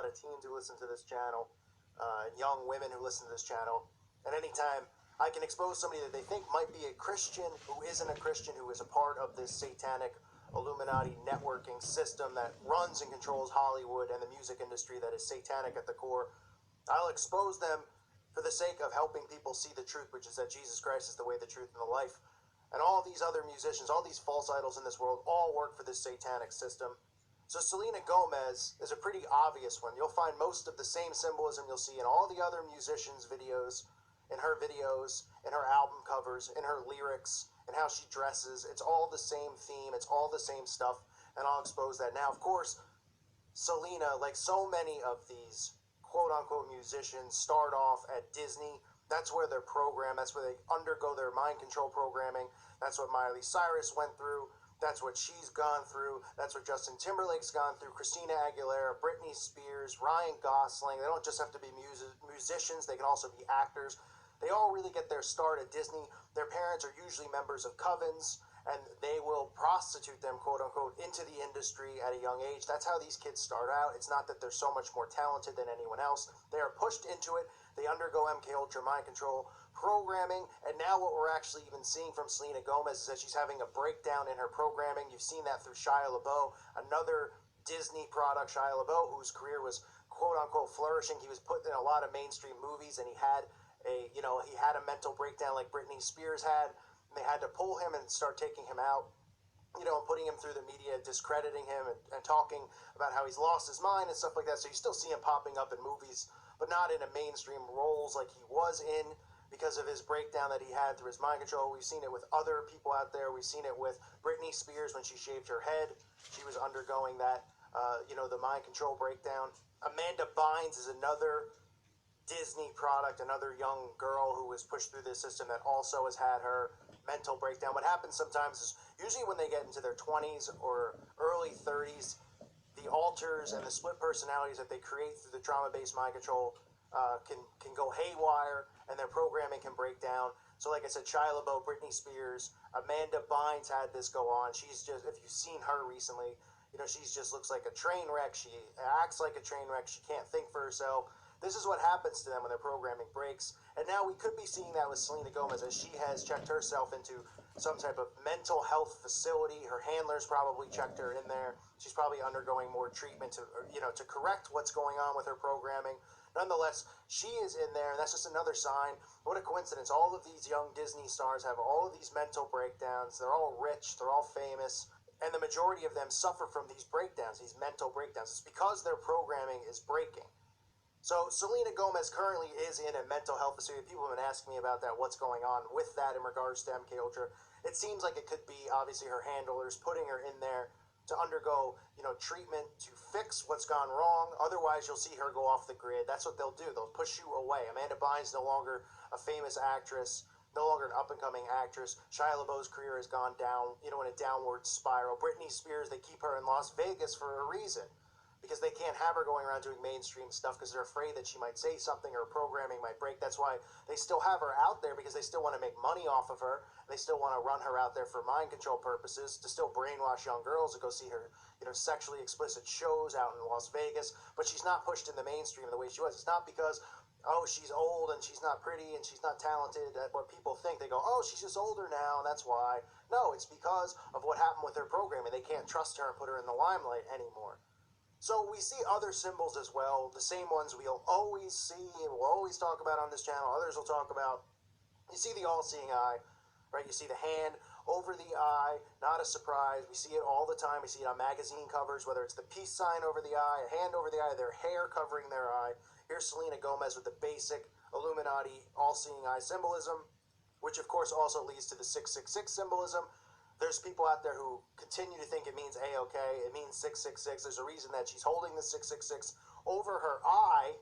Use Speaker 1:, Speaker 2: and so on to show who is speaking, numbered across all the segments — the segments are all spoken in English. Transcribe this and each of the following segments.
Speaker 1: lot of teens who listen to this channel, young women who listen to this channel, and anytime I can expose somebody that they think might be a Christian who isn't a Christian, who is a part of this satanic Illuminati networking system that runs and controls Hollywood and the music industry that is satanic at the core, I'll expose them for the sake of helping people see the truth, which is that Jesus Christ is the way, the truth, and the life. And all these other musicians, all these false idols in this world, all work for this satanic system. So Selena Gomez is a pretty obvious one. You'll find most of the same symbolism you'll see in all the other musicians' videos, in her album covers, in her lyrics, and how she dresses. It's all the same theme. It's all the same stuff, and I'll expose that. Now, of course, Selena, like so many of these quote-unquote musicians, start off at Disney. That's where they're programmed. That's where they undergo their mind control programming. That's what Miley Cyrus went through. That's what she's gone through. That's what Justin Timberlake's gone through. Christina Aguilera, Britney Spears, Ryan Gosling. They don't just have to be musicians. They can also be actors. They all really get their start at Disney. Their parents are usually members of covens, and they will prostitute them, quote-unquote, into the industry at a young age. That's how these kids start out. It's not that they're so much more talented than anyone else. They are pushed into it. They undergo MK Ultra mind control programming, and now what we're actually even seeing from Selena Gomez is that she's having a breakdown in her programming. You've seen that through Shia LaBeouf, another Disney product, Shia LaBeouf, whose career was quote-unquote flourishing. He was put in a lot of mainstream movies, and he had a mental breakdown like Britney Spears had. And they had to pull him and start taking him out, and putting him through the media, discrediting him, and talking about how he's lost his mind and stuff like that. So you still see him popping up in movies, but not in a mainstream roles like he was in, because of his breakdown that he had through his mind control. We've seen it with other people out there. We've seen it with Britney Spears when she shaved her head. She was undergoing that, the mind control breakdown. Amanda Bynes is another Disney product, another young girl who was pushed through this system that also has had her mental breakdown. What happens sometimes is usually when they get into their 20s or early 30s, the alters and the split personalities that they create through the trauma-based mind control can go haywire, and their programming can break down. So like I said, Shia LaBeouf, Britney Spears, Amanda Bynes had this go on. She's just, if you've seen her recently, she's just looks like a train wreck. She acts like a train wreck. She can't think for herself. This is what happens to them when their programming breaks. And now we could be seeing that with Selena Gomez, as she has checked herself into some type of mental health facility. Her handlers probably checked her in there. She's probably undergoing more treatment to correct what's going on with her programming. Nonetheless, she is in there, and that's just another sign. What a coincidence. All of these young Disney stars have all of these mental breakdowns. They're all rich. They're all famous. And the majority of them suffer from these breakdowns, these mental breakdowns. It's because their programming is breaking. So Selena Gomez currently is in a mental health facility. People have been asking me about that, what's going on with that in regards to MK Ultra. It seems like it could be, obviously, her handlers putting her in there to undergo, treatment to fix what's gone wrong. Otherwise, you'll see her go off the grid. That's what they'll do. They'll push you away. Amanda Bynes no longer a famous actress, no longer an up-and-coming actress. Shia LaBeouf's career has gone down, in a downward spiral. Britney Spears, they keep her in Las Vegas for a reason, because they can't have her going around doing mainstream stuff because they're afraid that she might say something or programming might break. That's why they still have her out there, because they still want to make money off of her. They still want to run her out there for mind control purposes, to still brainwash young girls to go see her, sexually explicit shows out in Las Vegas. But she's not pushed in the mainstream the way she was. It's not because, she's old and she's not pretty and she's not talented, that what people think. They go, she's just older now, and that's why. No, it's because of what happened with her programming. They can't trust her and put her in the limelight anymore. So we see other symbols as well, the same ones we'll always see and we'll always talk about on this channel. Others will talk about. You see the all-seeing eye, right? You see the hand over the eye, not a surprise. We see it all the time. We see it on magazine covers, whether it's the peace sign over the eye, a hand over the eye, their hair covering their eye. Here's Selena Gomez with the basic Illuminati all-seeing eye symbolism, which of course also leads to the 666 symbolism. There's people out there who continue to think it means A-OK, it means 666. There's a reason that she's holding the 666 over her eye,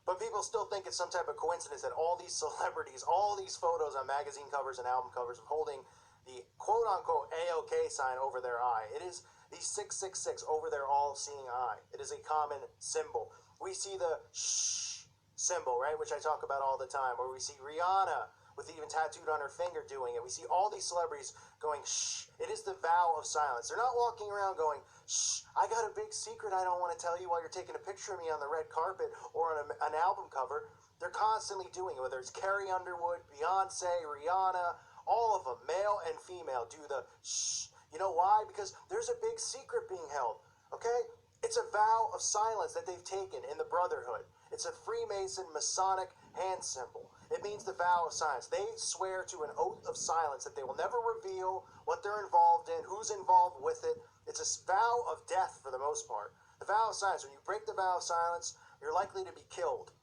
Speaker 1: but people still think it's some type of coincidence that all these celebrities, all these photos on magazine covers and album covers of holding the quote-unquote A-OK sign over their eye. It is the 666 over their all-seeing eye. It is a common symbol. We see the shh symbol, right, which I talk about all the time, where we see Rihanna with even tattooed on her finger doing it. We see all these celebrities going, shh. It is the vow of silence. They're not walking around going, shh, I got a big secret I don't want to tell you while you're taking a picture of me on the red carpet or on an album cover. They're constantly doing it, whether it's Carrie Underwood, Beyonce, Rihanna, all of them, male and female, do the shh. You know why? Because there's a big secret being held, okay? It's a vow of silence that they've taken in the Brotherhood. It's a Freemason Masonic hand symbol. It means the vow of silence. They swear to an oath of silence that they will never reveal what they're involved in, who's involved with it. It's a vow of death for the most part. The vow of silence, when you break the vow of silence, you're likely to be killed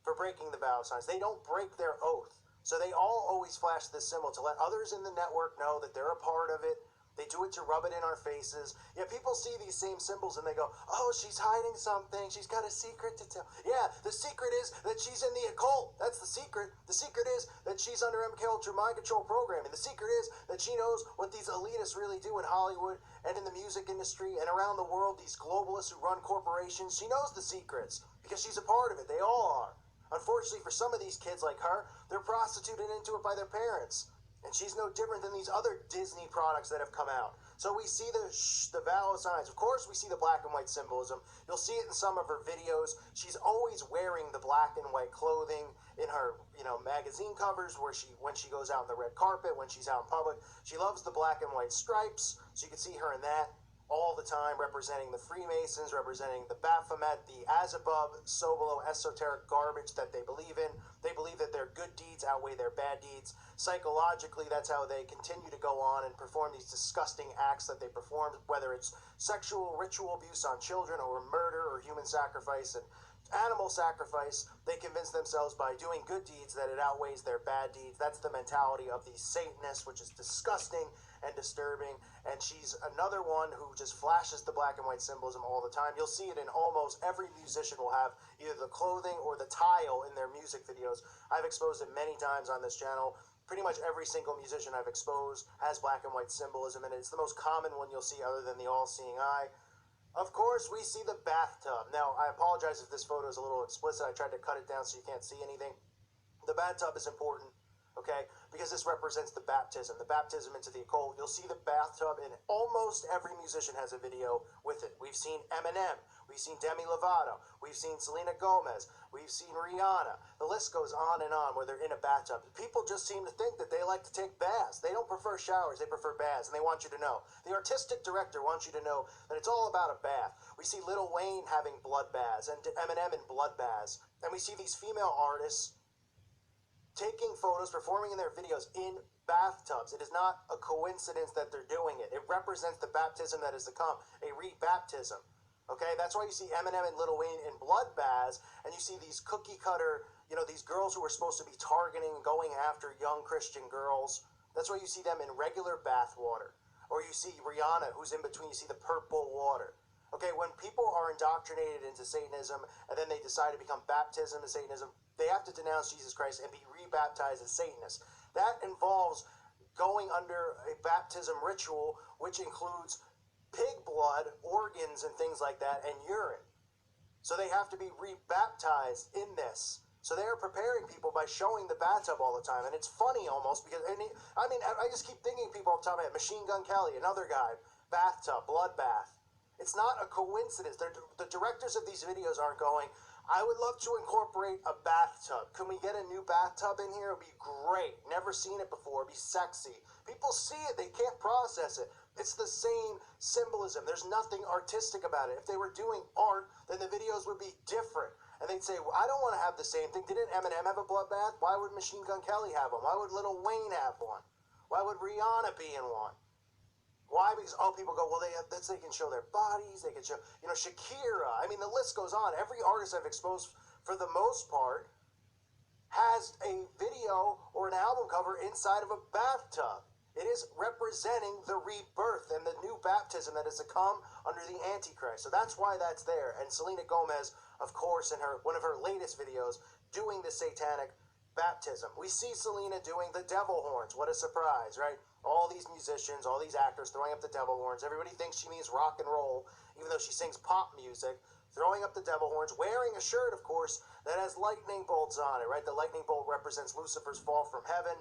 Speaker 1: for breaking the vow of silence. They don't break their oath. So they all always flash this symbol to let others in the network know that they're a part of it. They do it to rub it in our faces. Yeah, people see these same symbols and they go, oh, she's hiding something. She's got a secret to tell. Yeah, the secret is that she's in the occult. That's the secret. The secret is that she's under MK Ultra mind control programming. The secret is that she knows what these elitists really do in Hollywood and in the music industry and around the world, these globalists who run corporations. She knows the secrets because she's a part of it. They all are. Unfortunately, for some of these kids like her, they're prostituted into it by their parents. And she's no different than these other Disney products that have come out. So we see the vow of silence. Of course, we see the black and white symbolism. You'll see it in some of her videos. She's always wearing the black and white clothing in her, magazine covers when she goes out on the red carpet, when she's out in public. She loves the black and white stripes, so you can see her in that all the time, representing the Freemasons, representing the Baphomet, the as above, so below esoteric garbage that they believe in. They believe that their good deeds outweigh their bad deeds. Psychologically, that's how they continue to go on and perform these disgusting acts that they perform, whether it's sexual ritual abuse on children or murder or human sacrifice and animal sacrifice. They convince themselves by doing good deeds that it outweighs their bad deeds. That's the mentality of these Satanists, which is disgusting and disturbing. And she's another one who just flashes the black and white symbolism all the time. You'll see it in almost every musician will have either the clothing or the tile in their music videos. I've exposed it many times on this channel. Pretty much every single musician I've exposed has black and white symbolism, and it's the most common one you'll see other than the all-seeing eye. Of course, we see the bathtub. Now, I apologize if this photo is a little explicit. I tried to cut it down so you can't see anything. The bathtub is important, okay, because this represents the baptism into the occult. You'll see the bathtub, and almost every musician has a video with it. We've seen Eminem. We've seen Demi Lovato. We've seen Selena Gomez. We've seen Rihanna. The list goes on and on where they're in a bathtub. People just seem to think that they like to take baths. They don't prefer showers. They prefer baths, and they want you to know. The artistic director wants you to know that it's all about a bath. We see Lil Wayne having blood baths and Eminem in blood baths. And we see these female artists taking photos, performing in their videos in bathtubs. It is not a coincidence that they're doing it. It represents the baptism that is to come, a rebaptism. Okay, that's why you see Eminem and Lil Wayne in blood baths, and you see these cookie cutter, these girls who are supposed to be targeting, going after young Christian girls. That's why you see them in regular bath water. Or you see Rihanna, who's in between, you see the purple water. Okay, when people are indoctrinated into Satanism, and then they decide to become baptism in Satanism, they have to denounce Jesus Christ and be rebaptized as Satanists. That involves going under a baptism ritual, which includes pig blood, organs, and things like that, and urine. So they have to be rebaptized in this. So they are preparing people by showing the bathtub all the time. And it's funny almost because, I just keep thinking people off the top of my head. Machine Gun Kelly, another guy, bathtub, bloodbath. It's not a coincidence. The directors of these videos aren't going, I would love to incorporate a bathtub. Can we get a new bathtub in here? It would be great. Never seen it before. It'd be sexy. People see it. They can't process it. It's the same symbolism. There's nothing artistic about it. If they were doing art, then the videos would be different. And they'd say, well, I don't want to have the same thing. Didn't Eminem have a bloodbath? Why would Machine Gun Kelly have one? Why would Lil Wayne have one? Why would Rihanna be in one? Why? Because people go, well, they can show their bodies. They can show, Shakira. The list goes on. Every artist I've exposed, for the most part, has a video or an album cover inside of a bathtub. It is representing the rebirth and the new baptism that is to come under the Antichrist. So that's why that's there. And Selena Gomez, of course, in one of her latest videos, doing the satanic baptism. We see Selena doing the devil horns. What a surprise, right? All these musicians, all these actors throwing up the devil horns. Everybody thinks she means rock and roll, even though she sings pop music. throwing up the devil horns, wearing a shirt, of course, that has lightning bolts on it, right? The lightning bolt represents Lucifer's fall from heaven.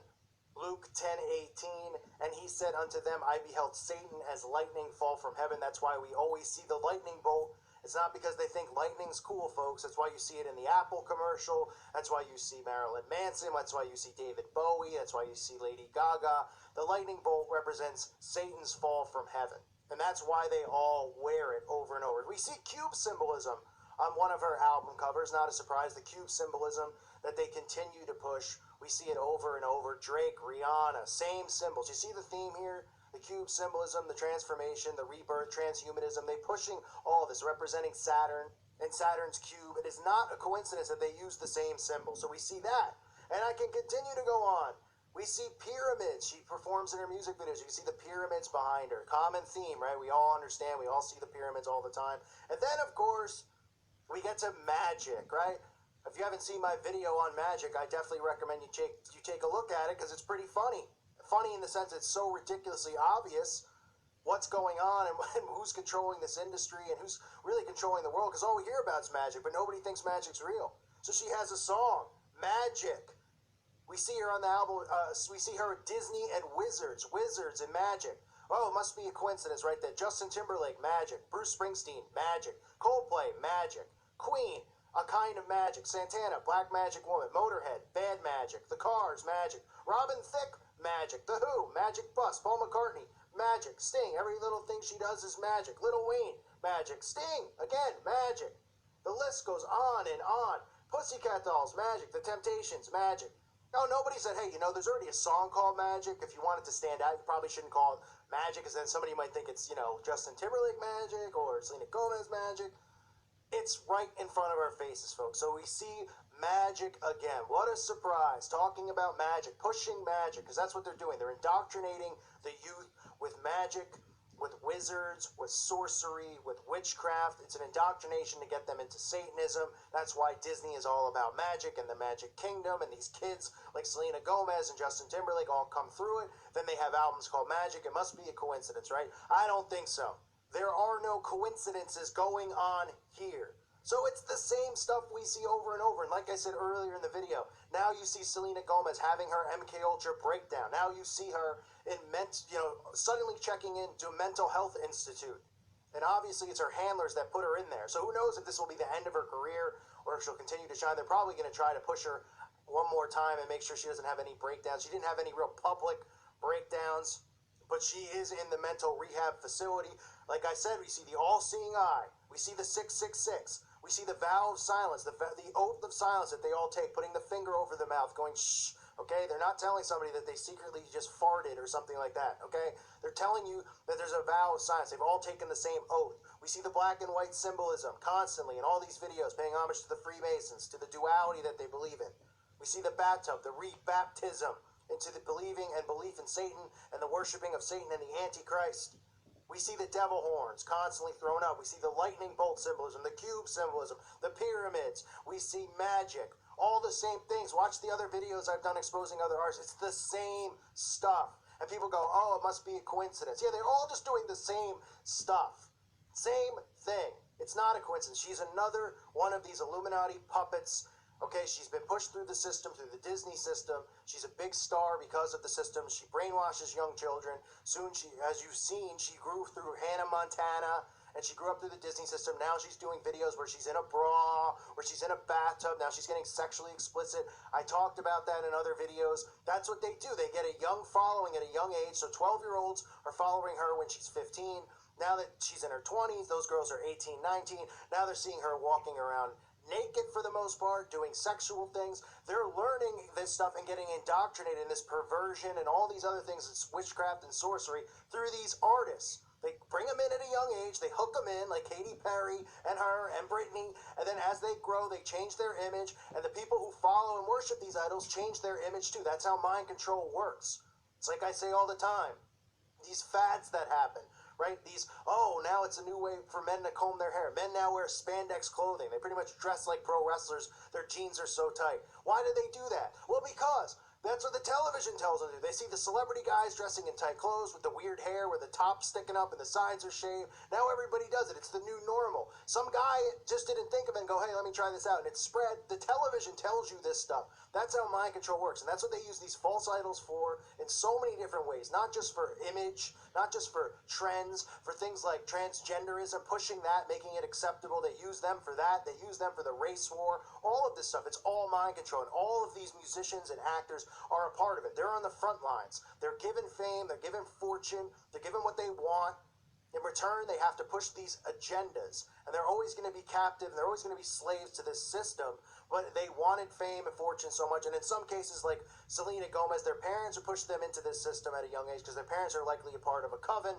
Speaker 1: Luke 10:18, and he said unto them, I beheld Satan as lightning fall from heaven. That's why we always see the lightning bolt. It's not because they think lightning's cool, folks. That's why you see it in the Apple commercial. That's why you see Marilyn Manson. That's why you see David Bowie. That's why you see Lady Gaga. The lightning bolt represents Satan's fall from heaven. And that's why they all wear it over and over. We see cube symbolism on one of her album covers. Not a surprise. The cube symbolism that they continue to push. We see it over and over. Drake, Rihanna, same symbols. You see the theme here? The cube symbolism, the transformation, the rebirth, transhumanism. They pushing all of this, representing Saturn and Saturn's cube. It is not a coincidence that they use the same symbol. So we see that. And I can continue to go on. We see pyramids. She performs in her music videos. You see the pyramids behind her. Common theme, right? We all understand. We all see the pyramids all the time. And then, of course, we get to magic, right? If you haven't seen my video on magic, I definitely recommend you take a look at it because it's pretty funny. Funny in the sense it's so ridiculously obvious what's going on and who's controlling this industry and who's really controlling the world, because all we hear about is magic, but nobody thinks magic's real. So she has a song, Magic. We see her on the album, we see her at Disney and Wizards and Magic. Oh, it must be a coincidence, right? That Justin Timberlake, Magic. Bruce Springsteen, Magic. Coldplay, Magic. Queen, A Kind of Magic. Santana, Black Magic Woman. Motorhead, Bad Magic. The Cars, Magic. Robin Thicke, Magic. The Who, Magic Bus. Paul McCartney, Magic. Sting, every little thing she does is magic. Lil Wayne, Magic. Sting, again, magic. The list goes on and on. Pussycat Dolls, Magic. The Temptations, Magic. No, nobody said, hey, there's already a song called Magic. If you want it to stand out, you probably shouldn't call it Magic, because then somebody might think it's, Justin Timberlake Magic or Selena Gomez Magic. It's right in front of our faces, folks. So we see magic again. What a surprise. Talking about magic, pushing magic, because that's what they're doing. They're indoctrinating the youth with magic, with wizards, with sorcery, with witchcraft. It's an indoctrination to get them into Satanism. That's why Disney is all about magic and the Magic Kingdom, and these kids like Selena Gomez and Justin Timberlake all come through it. Then they have albums called Magic. It must be a coincidence, right? I don't think so. There are no coincidences going on here. So it's the same stuff we see over and over. And like I said earlier in the video, now you see Selena Gomez having her MK Ultra breakdown. Now you see her in suddenly checking into a mental health institute. And obviously it's her handlers that put her in there. So who knows if this will be the end of her career or if she'll continue to shine. They're probably going to try to push her one more time and make sure she doesn't have any breakdowns. She didn't have any real public breakdowns, but she is in the mental rehab facility. Like I said, we see the all-seeing eye. We see the 666. We see the vow of silence, the oath of silence that they all take, putting the finger over the mouth, going shh, okay? They're not telling somebody that they secretly just farted or something like that, okay? They're telling you that there's a vow of silence. They've all taken the same oath. We see the black and white symbolism constantly in all these videos, paying homage to the Freemasons, to the duality that they believe in. We see the bathtub, the rebaptism into the believing and belief in Satan and the worshiping of Satan and the Antichrist. We see the devil horns constantly thrown up. We see the lightning bolt symbolism, the cube symbolism, the pyramids. We see magic. All the same things. Watch the other videos I've done exposing other artists. It's the same stuff. And people go, oh, it must be a coincidence. Yeah, they're all just doing the same stuff. Same thing. It's not a coincidence. She's another one of these Illuminati puppets. Okay, she's been pushed through the system, through the Disney system. She's a big star because of the system. She brainwashes young children. Soon, as you've seen, she grew through Hannah Montana, and she grew up through the Disney system. Now she's doing videos where she's in a bra, where she's in a bathtub. Now she's getting sexually explicit. I talked about that in other videos. That's what they do. They get a young following at a young age. So 12-year-olds are following her when she's 15. Now that she's in her 20s, those girls are 18, 19. Now they're seeing her walking around naked for the most part, doing sexual things. They're learning this stuff and getting indoctrinated in this perversion and all these other things, it's witchcraft and sorcery, through these artists. They bring them in at a young age, they hook them in, like Katy Perry and her and Britney, and then as they grow, they change their image, and the people who follow and worship these idols change their image too. That's how mind control works. It's like I say all the time, these fads that happen. Right? Now it's a new way for men to comb their hair. Men now wear spandex clothing. They pretty much dress like pro wrestlers. Their jeans are so tight. Why do they do that? Well, because That's what the television tells them to do. They see the celebrity guys dressing in tight clothes with the weird hair where the top's sticking up and the sides are shaved. Now everybody does it. It's the new normal. Some guy just didn't think of it and go, hey, let me try this out. And it's spread. The television tells you this stuff. That's how mind control works. And that's what they use these false idols for in so many different ways. Not just for image, not just for trends, for things like transgenderism, pushing that, making it acceptable. They use them for that. They use them for the race war. All of this stuff. It's all mind control. And all of these musicians and actors are a part of it. They're on the front lines. They're given fame, they're given fortune, they're given what they want. In return, they have to push these agendas, and they're always going to be captive, and they're always going to be slaves to this system, but they wanted fame and fortune so much, and in some cases, like Selena Gomez, their parents would push them into this system at a young age, because their parents are likely a part of a coven,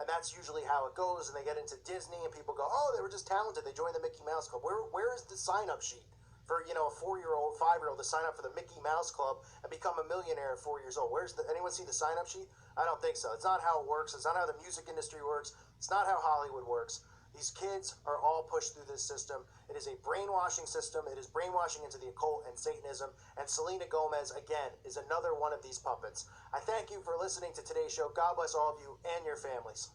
Speaker 1: and that's usually how it goes, and they get into Disney, and people go, oh, they were just talented, they joined the Mickey Mouse Club. Where is the sign-up sheet for, a 4-year-old, 5-year-old to sign up for the Mickey Mouse Club and become a millionaire at 4 years old? Anyone see the sign-up sheet? I don't think so. It's not how it works. It's not how the music industry works. It's not how Hollywood works. These kids are all pushed through this system. It is a brainwashing system. It is brainwashing into the occult and Satanism. And Selena Gomez, again, is another one of these puppets. I thank you for listening to today's show. God bless all of you and your families.